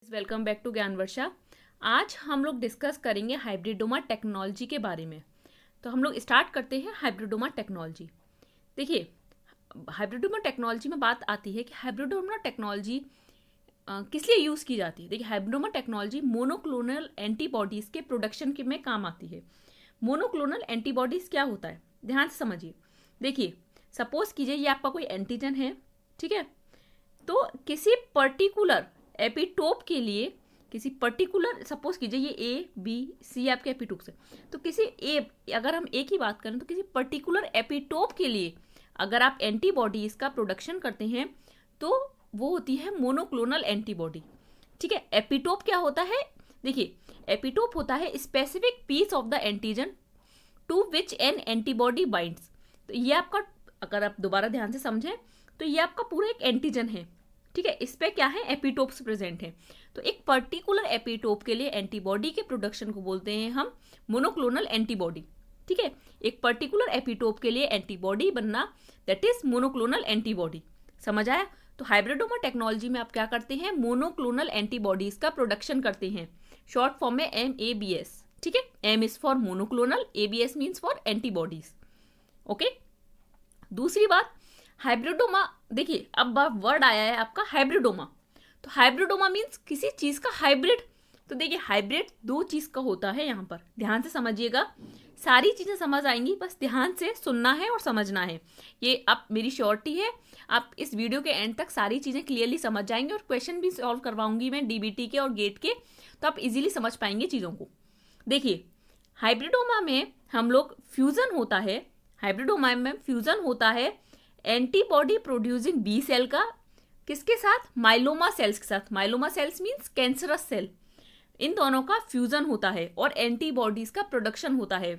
Welcome back to ज्ञान वर्षा। आज हम लोग डिस्कस करेंगे हाइब्रिडोमा टेक्नोलॉजी के बारे में। तो हम लोग स्टार्ट करते हैं हाइब्रिडोमा टेक्नोलॉजी। देखिए, हाइब्रिडोमा टेक्नोलॉजी में बात आती है कि हाइब्रिडोमा टेक्नोलॉजी किस लिए यूज़ की जाती है। देखिए, हाइब्रिडोमा टेक्नोलॉजी मोनोक्लोनल एंटीबॉडीज़ के प्रोडक्शन के में काम आती है। मोनोक्लोनल एंटीबॉडीज़ क्या होता है, ध्यान से समझिए। देखिए, सपोज कीजिए ये आपका कोई एंटीजन है, ठीक है। तो किसी पर्टिकुलर एपिटोप के लिए, किसी पर्टिकुलर, सपोज कीजिए ये ए बी सी आपके एपिटोप्स है, तो किसी अगर हम ए की बात करें तो किसी पर्टिकुलर एपिटोप के लिए अगर आप एंटीबॉडीज का प्रोडक्शन करते हैं तो वो होती है मोनोक्लोनल एंटीबॉडी, ठीक है। एपिटोप क्या होता है? देखिए, एपिटोप होता है specific piece of the antigen to which an antibody binds. तो ये आपका, अगर आप दोबारा ध्यान से समझें तो ये आपका पूरा एक एंटीजन है, ठीक है। इस पे क्या है, एपिटोप्स प्रेजेंट है। तो एक पर्टिकुलर एपिटोप के लिए एंटीबॉडी के प्रोडक्शन को बोलते हैं हम मोनोक्लोनल एंटीबॉडी, ठीक है। एक पर्टिकुलर एपिटोप के लिए एंटीबॉडी बनना, दैट इज मोनोक्लोनल एंटीबॉडी। समझ आया? तो हाइब्रिडोमा टेक्नोलॉजी में आप क्या करते हैं, मोनोक्लोनल एंटीबॉडीज का प्रोडक्शन करते हैं। शॉर्ट फॉर्म में MABS, ठीक है। M is for monoclonal, ABS means for antibodies, okay. दूसरी बात, हाइब्रिडोमा, देखिए अब वर्ड आया है आपका हाइब्रिडोमा। तो हाइब्रिडोमा मीन्स किसी चीज का हाइब्रिड। तो देखिए, हाइब्रिड दो चीज का होता है, यहाँ पर ध्यान से समझिएगा, सारी चीजें समझ आएंगी, बस ध्यान से सुनना है और समझना है। ये आप, मेरी श्योरिटी है आप इस वीडियो के एंड तक सारी चीजें क्लियरली समझ जाएंगे और क्वेश्चन भी सॉल्व करवाऊंगी मैं DBT के और गेट के, तो आप इजीली समझ पाएंगे चीजों को। देखिए, हाइब्रिडोमा में हम लोग फ्यूजन होता है, हाइब्रिडोमा में फ्यूजन होता है एंटीबॉडी प्रोड्यूसिंग बी सेल का, किसके साथ, माइलोमा सेल्स के साथ। Myeloma cells means cancerous cell. इन दोनों का फ्यूजन होता है और एंटीबॉडीज का प्रोडक्शन होता है।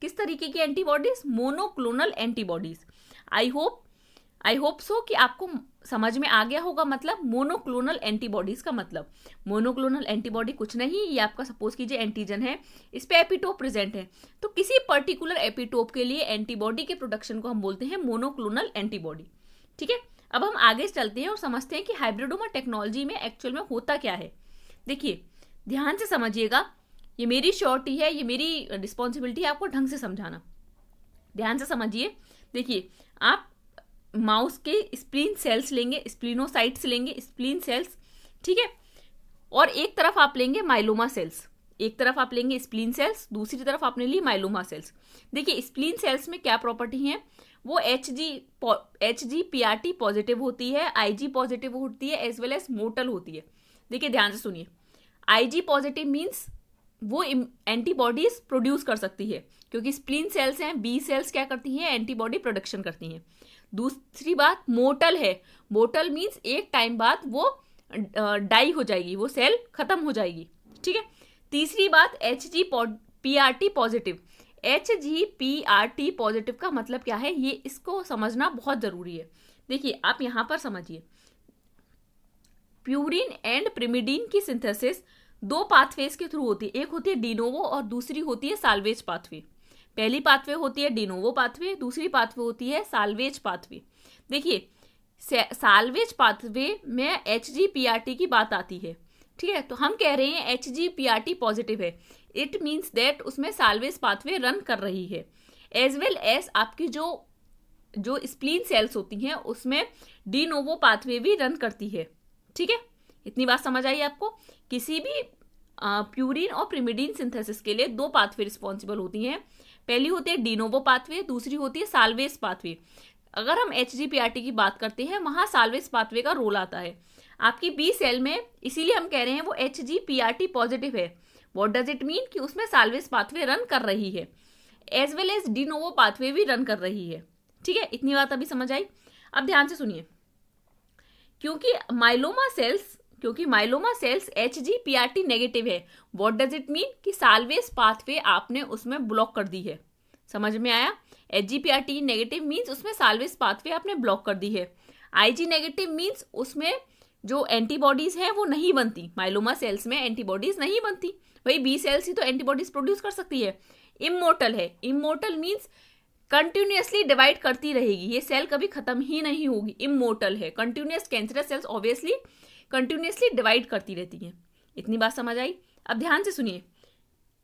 किस तरीके की antibodies? Monoclonal antibodies. I hope so कि आपको समझ में आ गया होगा। मतलब मोनोक्लोनल एंटीबॉडीज का मतलब, मोनोक्लोनल एंटीबॉडी कुछ नहीं, ये आपका सपोज कीजिए एंटीजन है, इस पे एपिटोप प्रेजेंट है, तो किसी पर्टिकुलर एपिटोप के लिए एंटीबॉडी के प्रोडक्शन को हम बोलते हैं मोनोक्लोनल एंटीबॉडी, ठीक है। अब हम आगे चलते हैं और समझते हैं कि हाइब्रिडोमा टेक्नोलॉजी में एक्चुअल में होता क्या है। देखिए, ध्यान से समझिएगा, ये मेरी श्योरिटी है, ये मेरी रिस्पॉन्सिबिलिटी है आपको ढंग से समझाना। ध्यान से समझिए। देखिए, आप माउस के स्प्लीन सेल्स लेंगे, स्प्लीनोसाइट्स लेंगे, स्प्लीन सेल्स, ठीक है, और एक तरफ आप लेंगे माइलोमा सेल्स, एक तरफ आप लेंगे स्प्लीन सेल्स, दूसरी तरफ आपने ली माइलोमा सेल्स। देखिए, स्प्लीन सेल्स में क्या प्रॉपर्टी है, वो HGPRT पॉजिटिव होती है, IG पॉजिटिव होती है, एज वेल एज मोटल होती है। देखिए, ध्यान से सुनिए, IG पॉजिटिव मीन्स वो एंटीबॉडीज प्रोड्यूस कर सकती है, क्योंकि स्प्लीन सेल्स हैं, B सेल्स क्या करती हैं, एंटीबॉडी प्रोडक्शन करती हैं। दूसरी बात, मोटल है, मोटल मीन्स एक टाइम बाद वो डाई हो जाएगी, वो सेल खत्म हो जाएगी, ठीक है। तीसरी बात, HGPRT पॉजिटिव। HGPRT पॉजिटिव का मतलब क्या है, ये इसको समझना बहुत जरूरी है। देखिए, आप यहां पर समझिए, प्यूरिन एंड प्रिमिडीन की सिंथेसिस दो पाथवेज के थ्रू होती है। एक होती है डिनोवो और दूसरी होती है साल्वेज पाथवे। पहली पाथवे होती है डिनोवो पाथवे, दूसरी पाथवे होती है साल्वेज पाथवे। देखिए, साल्वेज पाथवे में HGPRT की बात आती है, ठीक है। तो हम कह रहे हैं HGPRT पॉजिटिव है, इट मीन्स दैट उसमें साल्वेज पाथवे रन कर रही है, एज वेल एज आपकी जो स्प्लीन सेल्स होती हैं उसमें डिनोवो पाथवे भी रन करती है, ठीक है। इतनी बात समझ आई आपको? किसी भी प्यूरिन और प्रिमिडीन सिंथेसिस के लिए दो पाथवे रिस्पॉन्सिबल होती हैं। पहली होती है डिनोवो पाथवे, दूसरी होती है साल्वेज पाथवे। अगर हम HGPRT की बात करते हैं, वहां साल्वेज पाथवे का रोल आता है आपकी B सेल में, इसीलिए हम कह रहे हैं वो HGPRT पॉजिटिव है। व्हाट डज इट मीन, कि उसमें साल्वेज पाथवे रन कर रही है, as well as de novo pathway भी रन कर रही है, ठीक है। इतनी बात अभी समझ आई। अब ध्यान से सुनिए, क्योंकि माइलोमा सेल्स HGPRT नेगेटिव है, व्हाट डज इट मीन, कि साल्वेज पाथवे आपने उसमें ब्लॉक कर दी है। समझ में आया? HGPRT नेगेटिव मीन्स उसमें साल्वेज पाथवे आपने ब्लॉक कर दी है। IG नेगेटिव मीन्स उसमें जो एंटीबॉडीज हैं वो नहीं बनती, माइलोमा सेल्स में एंटीबॉडीज नहीं बनती, वही B सेल्स ही तो एंटीबॉडीज प्रोड्यूस कर सकती है। इमोर्टल है, इमोर्टल मीन्स कंटिन्यूसली डिवाइड करती रहेगी, ये सेल कभी खत्म ही नहीं होगी, इमोर्टल है। Continuous cancerous cells obviously continuously divide करती रहती हैं, इतनी बात समझ आई। अब ध्यान से सुनिए,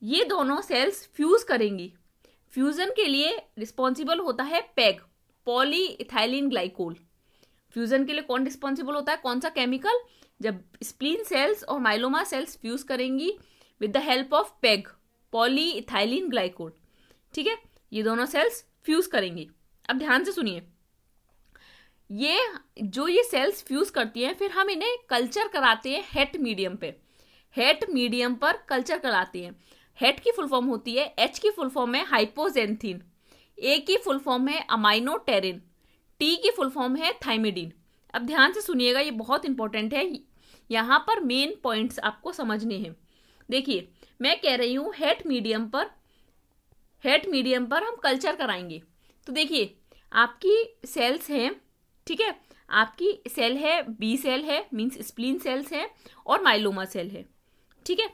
ये दोनों सेल्स फ्यूज करेंगी। फ्यूजन के लिए रिस्पॉन्सिबल होता है peg, poly ethylene glycol. Fusion के लिए कौन रिस्पॉन्सिबल होता है, कौन सा केमिकल? जब स्प्लीन सेल्स और माइलोमा सेल्स फ्यूज करेंगी with the help of peg, poly ethylene glycol. ठीक है, ये दोनों सेल्स फ्यूज करेंगी। अब ध्यान से सुनिए, ये सेल्स फ्यूज करती हैं, फिर हम इन्हें कल्चर कराते हैं हेट मीडियम पे। हेट मीडियम पर कल्चर कराते हैं। हेट की फुल फॉर्म होती है, एच की फुल फॉर्म है हाइपोजेंथिन, ए की फुल फॉर्म है अमाइनोटेरिन, टी की फुल फॉर्म है थाइमिडीन। अब ध्यान से सुनिएगा, ये बहुत इंपॉर्टेंट है, यहाँ पर मेन पॉइंट्स आपको समझने हैं। देखिए, मैं कह रही हूँ हेट मीडियम पर हम कल्चर कराएंगे। तो देखिए, आपकी सेल्स हैं, ठीक है, आपकी सेल है, बी सेल है, मीन्स स्प्लीन सेल्स है, और माइलोमा सेल है। ठीक है,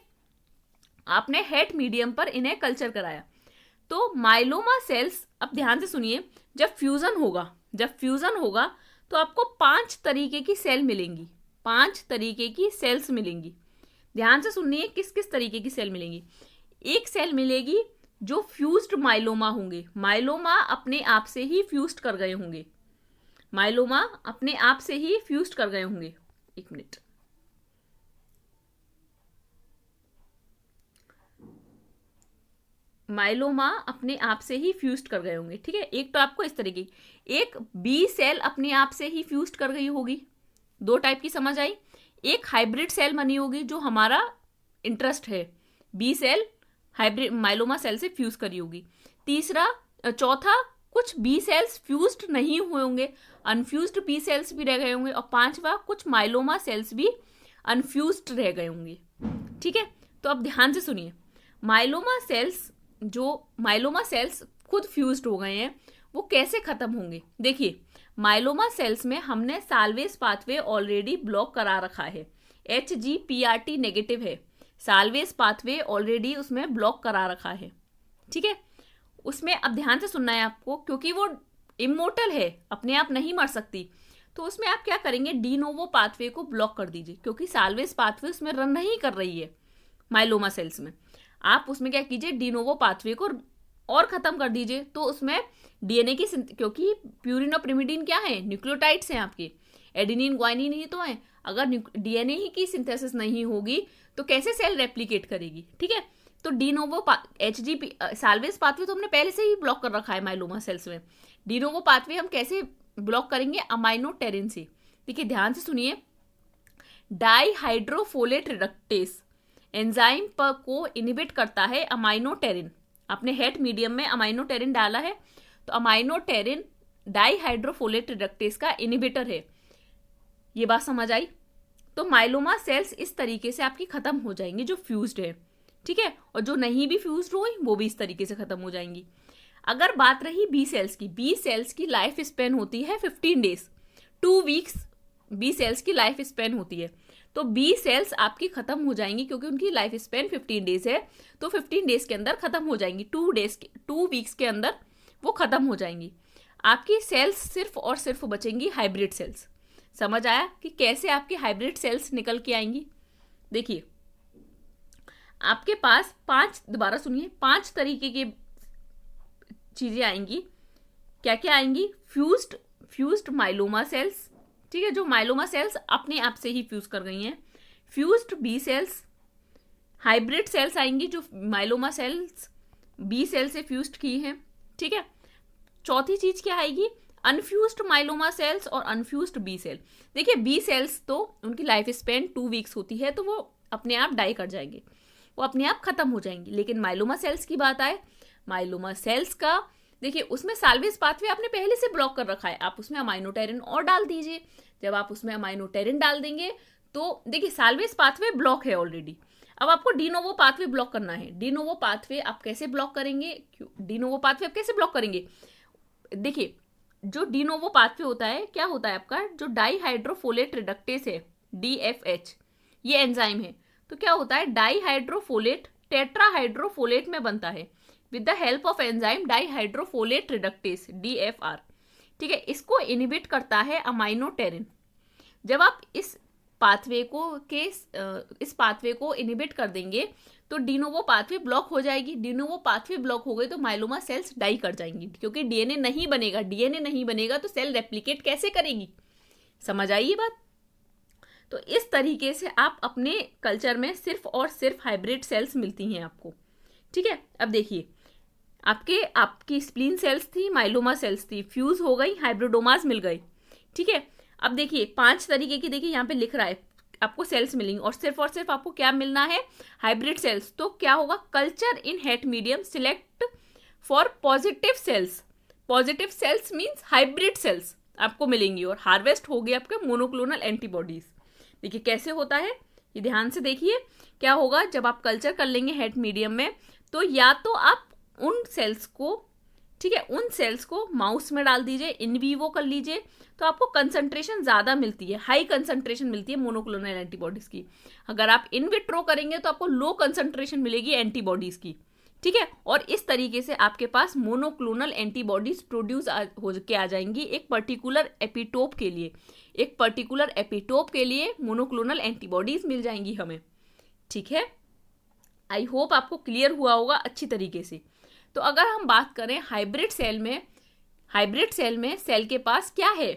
आपने हेट मीडियम पर इन्हें कल्चर कराया। तो माइलोमा सेल्स, अब ध्यान से सुनिए, जब फ्यूजन होगा तो आपको 5 तरीके की सेल मिलेंगी, 5 तरीके की सेल्स मिलेंगी। ध्यान से सुनिए, किस किस तरीके की सेल मिलेंगी। एक सेल मिलेगी जो फ्यूज्ड माइलोमा होंगे, माइलोमा अपने आप से ही फ्यूज्ड कर गए होंगे, माइलोमा अपने आप से ही फ्यूज्ड कर गए होंगे। एक मिनट, माइलोमा अपने आप से ही फ्यूज्ड कर गए होंगे। ठीक है, एक तो आपको इस तरीके, एक बी सेल अपने आप से ही फ्यूज्ड कर गई होगी, 2 टाइप की समझ आई। एक हाइब्रिड सेल बनी होगी, जो हमारा इंटरेस्ट है, B cell hybrid myeloma cell से फ्यूज करी होगी। चौथा, कुछ बी सेल्स फ्यूज्ड नहीं हुए होंगे, अनफ्यूज्ड बी सेल्स भी रह गए होंगे। और 5वां, कुछ माइलोमा सेल्स भी अनफ्यूज्ड रह गए होंगे। ठीक है, तो अब ध्यान से सुनिए, माइलोमा सेल्स खुद फ्यूज्ड हो गए हैं, वो कैसे खत्म होंगे। देखिए, माइलोमा सेल्स में हमने साल्वेज पाथवे ऑलरेडी ब्लॉक करा रखा है, HGPRT नेगेटिव है, साल्वेज पाथवे ऑलरेडी उसमें ब्लॉक करा रखा है। ठीक है, उसमें अब ध्यान से सुनना है आपको, क्योंकि वो इमोर्टल है, अपने आप नहीं मर सकती। तो उसमें आप क्या करेंगे, डी नोवो पाथवे को ब्लॉक कर दीजिए, क्योंकि साल्वेज पाथवे उसमें रन नहीं कर रही है माइलोमा सेल्स में। आप उसमें क्या कीजिए, डी नोवो पाथवे को और खत्म कर दीजिए। तो उसमें डीएनए की, क्योंकि प्यूरिन और पिरिमिडीन क्या है, न्यूक्लियोटाइड्स हैं आपके, एडेनिन ग्वाइनिन ही तो है। अगर डीएनए ही की सिंथेसिस नहीं होगी तो कैसे सेल रेप्लिकेट करेगी। ठीक है, तो डी नोवो साल्वेज पाथवे तो हमने पहले से ही ब्लॉक कर रखा है माइलोमा सेल्स में। डी नोवो पाथवे हम कैसे ब्लॉक करेंगे, अमाइनोटेरिन से। देखिए, ध्यान से सुनिए, डाईहाइड्रोफोलेट रिडक्टेस एंजाइम पर को इनिबिट करता है अमाइनोटेरिन। आपने हेट मीडियम में अमाइनोटेरिन डाला है, तो अमाइनोटेरिन डाईहाइड्रोफोलेट रिडक्टेस का इनिबिटर है। ये बात समझ आई। तो माइलोमा सेल्स इस तरीके से आपकी खत्म हो जाएंगी जो फ्यूज्ड है। ठीक है, और जो नहीं भी फ्यूज्ड हुई वो भी इस तरीके से खत्म हो जाएंगी। अगर बात रही बी सेल्स की लाइफ स्पेन होती है 15 डेज, 2 वीक्स बी सेल्स की लाइफ स्पेन होती है। तो बी सेल्स आपकी खत्म हो जाएंगी, क्योंकि उनकी लाइफ स्पेन 15 डेज है, तो 15 डेज के अंदर खत्म हो जाएंगी, 2 वीक्स के अंदर वो खत्म हो जाएंगी। आपकी सेल्स सिर्फ और सिर्फ बचेंगी हाइब्रिड सेल्स। समझ आया कि कैसे आपकी हाइब्रिड सेल्स निकल के आएंगी। देखिए, आपके पास 5 तरीके की चीजें आएंगी। क्या क्या आएंगी, फ्यूज्ड माइलोमा सेल्स, ठीक है, जो माइलोमा सेल्स अपने आप से ही फ्यूज कर गई हैं, fused B cells, hybrid cells आएंगी जो माइलोमा सेल्स बी सेल से फ्यूज्ड की हैं। ठीक है, चौथी चीज क्या आएगी, अनफ्यूज्ड माइलोमा सेल्स और अनफ्यूज्ड बी सेल। देखिए, बी सेल्स तो उनकी लाइफ स्पेन 2 वीक्स होती है, तो वो अपने आप डाई कर जाएंगे, वो अपने आप खत्म हो जाएंगी। लेकिन माइलोमा सेल्स की बात आए, माइलोमा सेल्स का देखिए, उसमें साल्वेज पाथवे आपने पहले से ब्लॉक कर रखा है, आप उसमें अमाइनोटेरिन और डाल दीजिए। जब आप उसमें अमाइनोटेरिन डाल देंगे तो देखिए, साल्वेज पाथवे ब्लॉक है ऑलरेडी। अब आपको डी नोवो पाथवे ब्लॉक करना है। डी नोवो पाथवे आप कैसे ब्लॉक करेंगे, डी नोवो पाथवे आप कैसे ब्लॉक करेंगे। देखिए, जो डी नोवो पाथवे होता है, क्या होता है आपका, जो डाईहाइड्रोफोलेट रिडक्टेस है, DFH, ये एंजाइम है। तो क्या होता है, डाईहाइड्रोफोलेट टेट्राहाइड्रोफोलेट में बनता है with the help of enzyme dihydrofolate reductase, DFR। ठीक है, इसको इनिबिट करता है अमाइनोटेरिन। जब आप इस पाथवे को इस पाथवे को इनहिबिट कर देंगे तो डीनोवो पाथवे ब्लॉक हो जाएगी। डीनोवो पाथवे ब्लॉक हो गई तो माइलोमा सेल्स डाई कर जाएंगी, क्योंकि डीएनए नहीं बनेगा। डीएनए नहीं बनेगा तो सेल रेप्लिकेट कैसे करेगी? समझ आई ये बात? तो इस तरीके से आप अपने कल्चर में सिर्फ और सिर्फ हाइब्रिड सेल्स मिलती हैं आपको। ठीक है, अब देखिए आपकी स्प्लीन सेल्स थी, माइलोमा सेल्स थी, फ्यूज हो गई, हाइब्रिडोमास मिल गई। ठीक है, अब देखिए 5 तरीके की, देखिए यहाँ पे लिख रहा है आपको सेल्स मिलेंगी और सिर्फ आपको क्या मिलना है? Hybrid cells. तो क्या होगा? Culture in HAT medium select for positive cells. Positive cells means hybrid cells आपको मिलेंगी और हार्वेस्ट होगी आपके मोनोक्लोनल एंटीबॉडीज। देखिए कैसे होता है, ये ध्यान से देखिए। क्या होगा जब आप कल्चर कर लेंगे हेट मीडियम में, तो या तो आप उन सेल्स को, ठीक है, उन सेल्स को माउस में डाल दीजिए, इन वीवो कर लीजिए, तो आपको कंसंट्रेशन ज़्यादा मिलती है, हाई कंसंट्रेशन मिलती है मोनोक्लोनल एंटीबॉडीज़ की। अगर आप इन विट्रो करेंगे तो आपको लो कंसंट्रेशन मिलेगी एंटीबॉडीज़ की। ठीक है, और इस तरीके से आपके पास मोनोक्लोनल एंटीबॉडीज प्रोड्यूस हो के आ जाएंगी एक पर्टिकुलर एपिटोप के लिए। एक पर्टिकुलर एपिटोप के लिए मोनोक्लोनल एंटीबॉडीज मिल जाएंगी हमें। ठीक है, आई होप आपको क्लियर हुआ होगा अच्छी तरीके से। तो अगर हम बात करें हाइब्रिड सेल में सेल के पास क्या है?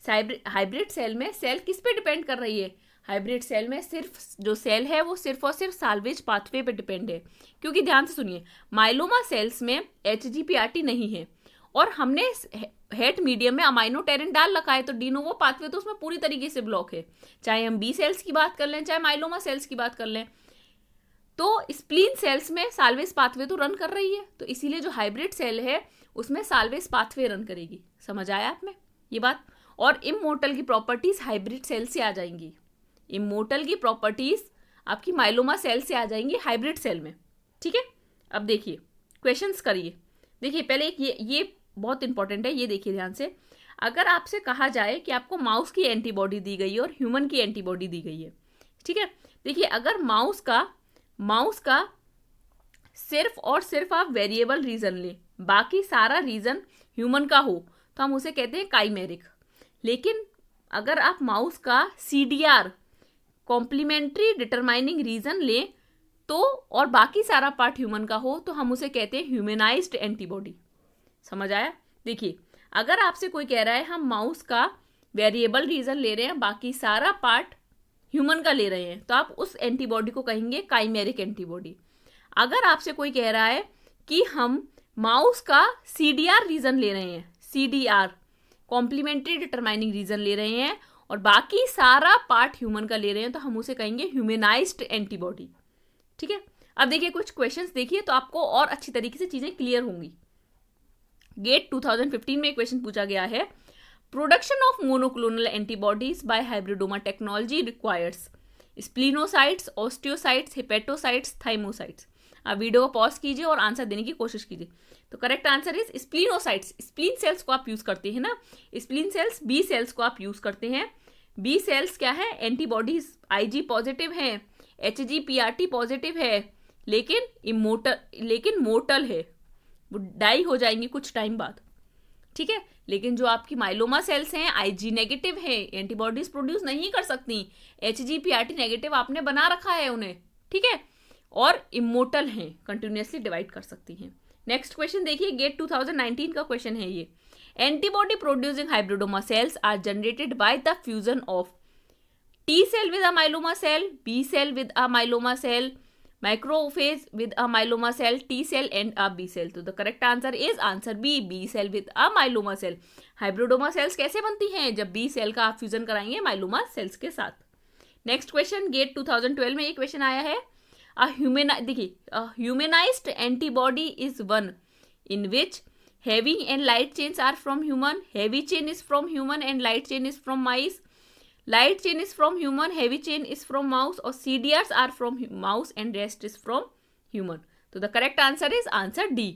हाइब्रिड सेल में सेल किस पे डिपेंड कर रही है? हाइब्रिड सेल में सिर्फ जो सेल है वो सिर्फ और सिर्फ साल्वेज पाथवे पे डिपेंड है। क्योंकि ध्यान से सुनिए, माइलोमा सेल्स में HGPRT नहीं है और हमने हेट मीडियम में अमाइनोटेरिन डाल रखा है, तो डीनोवो पाथवे तो उसमें पूरी तरीके से ब्लॉक है। चाहे हम बी सेल्स की बात कर लें, चाहे माइलोमा सेल्स की बात कर लें, तो स्प्लीन सेल्स में साल्वेज पाथवे तो रन कर रही है, तो इसीलिए जो हाइब्रिड सेल है उसमें साल्वेज पाथवे रन करेगी। समझ आया आप में ये बात? और इमोर्टल की प्रॉपर्टीज हाइब्रिड सेल से आ जाएंगी। इमोर्टल की प्रॉपर्टीज आपकी माइलोमा सेल से आ जाएंगी हाइब्रिड सेल में। ठीक है, अब देखिए क्वेश्चंस करिए। देखिए पहले एक ये बहुत इंपॉर्टेंट है, ये देखिए ध्यान से। अगर आपसे कहा जाए कि आपको माउस की एंटीबॉडी दी गई है और ह्यूमन की एंटीबॉडी दी गई है, ठीक है, देखिए अगर माउस का सिर्फ और सिर्फ आप वेरिएबल रीजन ले, बाकी सारा रीजन ह्यूमन का हो, तो हम उसे कहते हैं काइमेरिक। लेकिन अगर आप माउस का CDR कॉम्प्लीमेंट्री डिटरमाइनिंग रीजन ले तो, और बाकी सारा पार्ट ह्यूमन का हो, तो हम उसे कहते हैं ह्यूमनाइज्ड एंटीबॉडी। समझ आया? देखिए अगर आपसे कोई कह रहा है हम माउस का वेरिएबल रीजन ले रहे हैं, बाकी सारा पार्ट ह्यूमन का ले रहे हैं, तो आप उस एंटीबॉडी को कहेंगे काइमेरिक एंटीबॉडी। अगर आपसे कोई कह रहा है कि हम माउस का CDR रीजन ले रहे हैं, CDR कॉम्प्लीमेंट्री डिटरमाइनिंग रीजन ले रहे हैं, और बाकी सारा पार्ट ह्यूमन का ले रहे हैं, तो हम उसे कहेंगे ह्यूमनाइज्ड एंटीबॉडी। ठीक है, अब देखिए कुछ क्वेश्चंस देखिए तो आपको और अच्छी तरीके से चीजें क्लियर होंगी। गेट 2015 में एक क्वेश्चन पूछा गया है, production of monoclonal antibodies by hybridoma technology requires splenocytes, osteocytes, hepatocytes, thymocytes. आप वीडियो को पॉज कीजिए और आंसर देने की कोशिश कीजिए। तो correct answer is splenocytes. Spleen cells को आप यूज करते हैं ना, स्प्लीन सेल्स बी सेल्स को आप यूज करते हैं। बी सेल्स क्या है? एंटीबॉडीज IG पॉजिटिव है, HGPRT पॉजिटिव है, लेकिन मोर्टल है, वो डाई हो जाएंगी कुछ टाइम बाद। ठीक है, लेकिन जो आपकी माइलोमा सेल्स हैं IG नेगेटिव है, एंटीबॉडीज प्रोड्यूस नहीं कर सकती, HGPRT नेगेटिव आपने बना रखा है उन्हें। ठीक है, और इमोर्टल हैं, कंटिन्यूसली डिवाइड कर सकती हैं। नेक्स्ट क्वेश्चन देखिए, गेट 2019 का क्वेश्चन है ये। Antibody producing hybridoma cells are generated by the fusion of T cell with a myeloma cell, B cell with a myeloma cell, macrophage with a myeloma cell, T cell and a B cell. तो the correct answer is answer B cell with a myeloma cell. Hybridoma sales कैसे बनती हैं? जब B cell का आप fusion कराएंगे myeloma cells के साथ। नेक्स्ट क्वेश्चन, गेट 2012 में एक क्वेश्चन आया है, humanised antibody is one in which heavy and light chains are from human, heavy chain is from human and light chain is from mice, light chain is from human, heavy chain is from mouse, और CDRs are from mouse and rest is from human. तो the correct answer is answer D.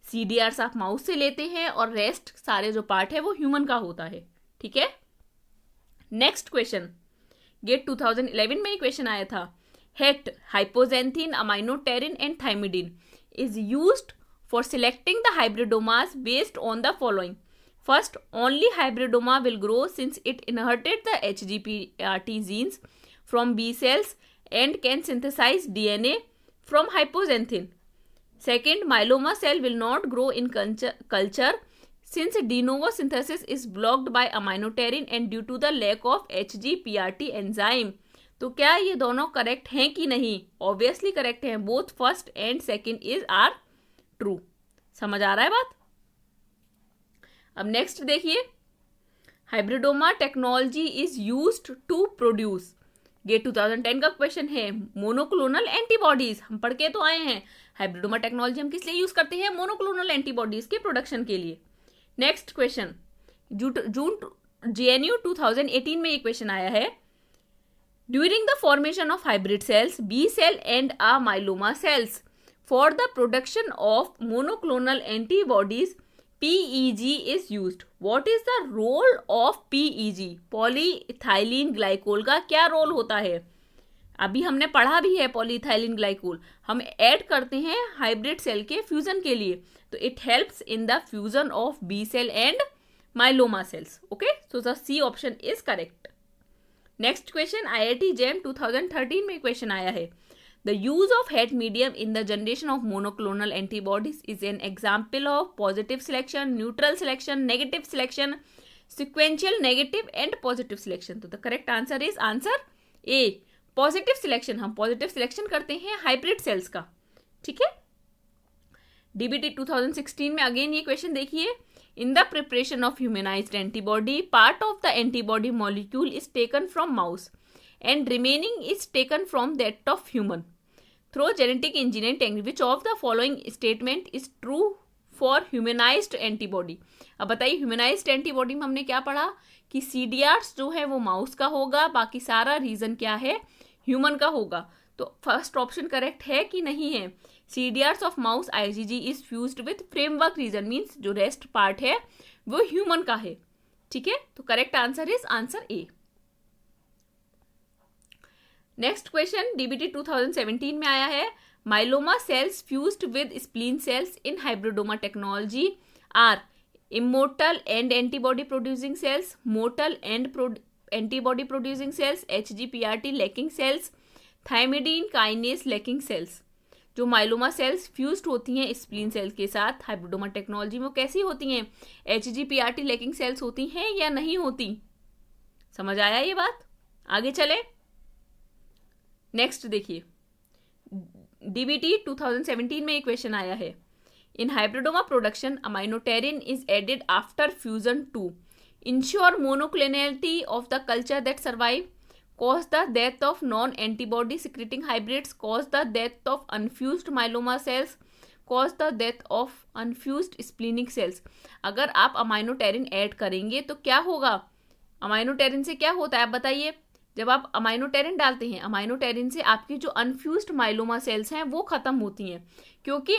CDRs आप mouse से लेते हैं और rest सारे जो part है वो ह्यूमन का होता है। ठीक है, नेक्स्ट क्वेश्चन, गेट 2011 में ही क्वेश्चन आया था, HAT hypoxanthine aminopterin and thymidine is used for selecting the hybridomas based on the following. First, only hybridoma will grow since it inherited the HGPRT genes. from B cells and can synthesize DNA from hypoxanthine. Second, myeloma cell will not grow in culture since de novo synthesis is blocked by aminopterin and due to the lack of HGPRT enzyme. तो क्या ये दोनों correct हैं कि नहीं? Obviously correct हैं. Both first and second is are true. समझ आ रहा है बात? अब नेक्स्ट देखिए, hybridoma technology is used to produce. ये 2010 का क्वेश्चन है. मोनोक्लोनल एंटीबॉडीज हम पढ़ के तो आए हैं. हाइब्रिडोमा टेक्नोलॉजी हम किस लिए यूज करते हैं? मोनोक्लोनल एंटीबॉडीज के प्रोडक्शन के लिए. नेक्स्ट क्वेश्चन, जून JNU 2018 में ये क्वेश्चन आया है. During the formation of hybrid cells, B cell and a myeloma cells, for the production of monoclonal antibodies PEG is used. What is the role of PEG? Polyethylene glycol का क्या role होता है? अभी हमने पढ़ा भी है पॉलीइथाइलिन ग्लाइकोल. हम ऐड करते हैं हाइब्रिड सेल के फ्यूजन के लिए. तो it helps in the fusion of B cell and myeloma cells. Okay, so the C option is correct. Next question, IIT JAM 2013 में क्वेश्चन आया है. The use of Het medium in the generation of monoclonal antibodies is an example of positive selection, neutral selection, negative selection, sequential negative and positive selection. तो the correct answer is answer A, positive selection. हम positive selection करते हैं hybrid cells का. ठीक है. DBT 2016 में again ये question देखिए. In the preparation of humanized antibody, part of the antibody molecule is taken from mouse and remaining is taken from that of human through genetic engineering technique. Which of the following statement is true for humanized antibody? अब बताइए, humanised antibody में हमने क्या पढ़ा कि CDRs जो है वो माउस का होगा, बाकी सारा रीजन क्या है? ह्यूमन का होगा. तो फर्स्ट ऑप्शन करेक्ट है कि नहीं है? CDRs of mouse IgG is fused with framework region, means जो रेस्ट पार्ट है वो ह्यूमन का है. ठीक है, तो correct answer is answer A. Next question DBT 2017 में आया है. Myeloma cells fused with spleen cells in hybridoma technology are immortal and antibody producing cells, mortal and antibody producing cells, HGPRT lacking cells, thymidine kinase lacking cells. जो myeloma cells fused होती हैं spleen sales के साथ hybridoma technology में, वो कैसी होती हैं? HGPRT लैकिंग सेल्स होती हैं या नहीं होती? समझ आया ये बात? आगे चले. नेक्स्ट देखिए, DBT 2017 में एक क्वेश्चन आया है. In hybridoma production aminopterin is added after fusion to ensure monoclonality of the culture that survive, cause the death of non antibody secreting hybrids, cause the death of unfused myeloma cells, cause the death of unfused splenic cells. अगर आप अमाइनोटेरिन add करेंगे तो क्या होगा? अमाइनोटेरिन से क्या होता है आप बताइए? जब आप अमाइनोटेरिन डालते हैं, अमाइनोटेरिन से आपकी जो अनफ्यूज्ड माइलोमा सेल्स हैं वो खत्म होती हैं, क्योंकि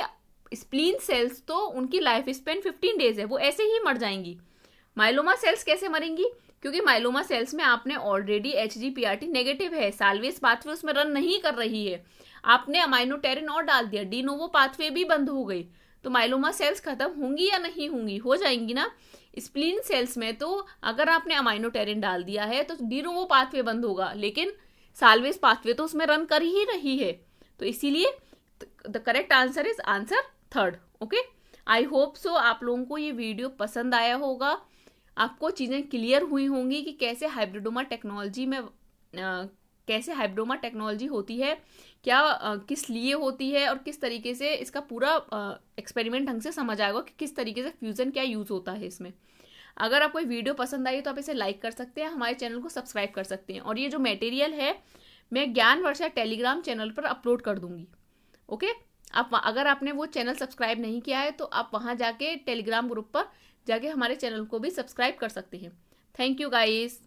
स्प्लीन सेल्स तो उनकी लाइफ स्पेन 15 डेज है, वो ऐसे ही मर जाएंगी. माइलोमा सेल्स कैसे मरेंगी? क्योंकि माइलोमा सेल्स में आपने ऑलरेडी HGPRT नेगेटिव है, साल्वेज पाथवे उसमें रन नहीं कर रही है, आपने अमाइनोटेरिन और डाल दिया, डी नोवो पाथवे भी बंद हो गई, तो माइलोमा सेल्स खत्म होंगी या नहीं होंगी? हो जाएंगी ना. स्प्लीन सेल्स में तो अगर आपने अमाइनोटेरिन डाल दिया है तो डी नोवो पाथवे बंद होगा, लेकिन साल्वेज पाथवे तो उसमें रन कर ही रही है. तो इसीलिए the correct answer is answer third. Okay, I hope so आप लोगों को ये वीडियो पसंद आया होगा, आपको चीज़ें क्लियर हुई होंगी कि कैसे हाइब्रिडोमा टेक्नोलॉजी में कैसे हाइब्रिडोमा टेक्नोलॉजी होती है, क्या किस लिए होती है, और किस तरीके से इसका पूरा एक्सपेरिमेंट ढंग से समझ आएगा कि किस तरीके से फ्यूज़न क्या यूज़ होता है इसमें. अगर आपको वीडियो पसंद आई तो आप इसे लाइक कर सकते हैं, हमारे चैनल को सब्सक्राइब कर सकते हैं, और ये जो मटेरियल है मैं ज्ञान वर्षा टेलीग्राम चैनल पर अपलोड कर दूंगी. ओके, आप अगर आपने वो चैनल सब्सक्राइब नहीं किया है तो आप वहाँ जाके टेलीग्राम ग्रुप पर जाके हमारे चैनल को भी सब्सक्राइब कर सकते हैं. Thank you guys.